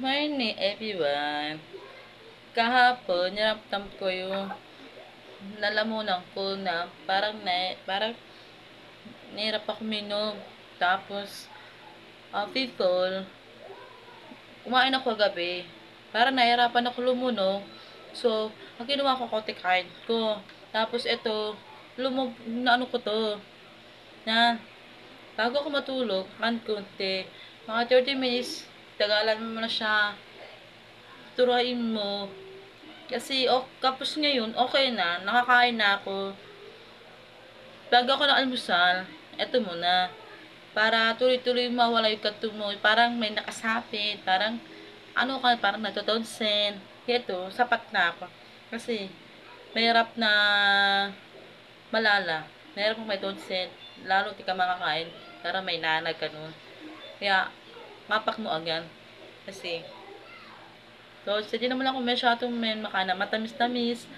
Morning everyone. Kahapon, niramdam ko yung lalamunan ko na parang nahirap ako minom. Tapos, people, kumain ako gabi. Parang nahirapan ako lumunong. So, ang ginawa ko, kote kain ko. Tapos, ito, na ano ko to, na, bago ako matulog, kan konti, mga 30 minutes, tagalan mo na siya, turain mo. Kasi, kapos ngayon, okay na. Nakakain na ako. Bago ako ng almusal, eto muna. Para tuloy-tuloy mawala yung kanto mo. Parang may nakasapit. Parang, parang natotonsen. Ito, sapat na ako. Kasi, mahirap na malala. Mahirap kung may tonsen. Lalo di ka makakain. Para may nanag ka nun. Kaya, mapak mo agad. Kasi, so, hindi naman ako masyadong makana matamis-tamis.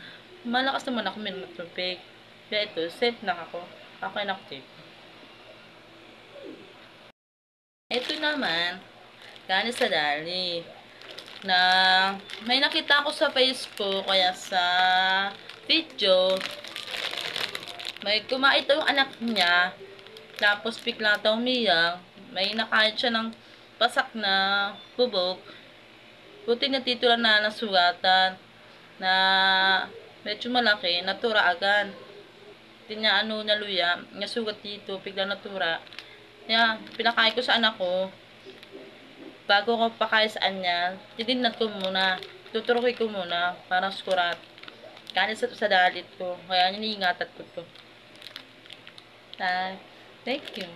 Malakas naman ako matubig. Kaya ito, safe na ako. Okay na ako safe. Ito naman, galing sa Dali. Na may nakita ko sa Facebook, kaya sa video, may kumain daw yung anak niya. Tapos bigla daw umiyak. May nakain siya ng pasak na bubog. Buti natitula na ng sugatan na medyo malaki, natura agad. Hindi niya naluya, nasugat dito, bigla natura. Kaya pinakain ko sa anak ko. Bago ko pakain sa kanya, didinat ko muna. Tuturukin ko muna para skurat. Kanin sa dalit ko. Kaya iniingatan ko to. Thank you.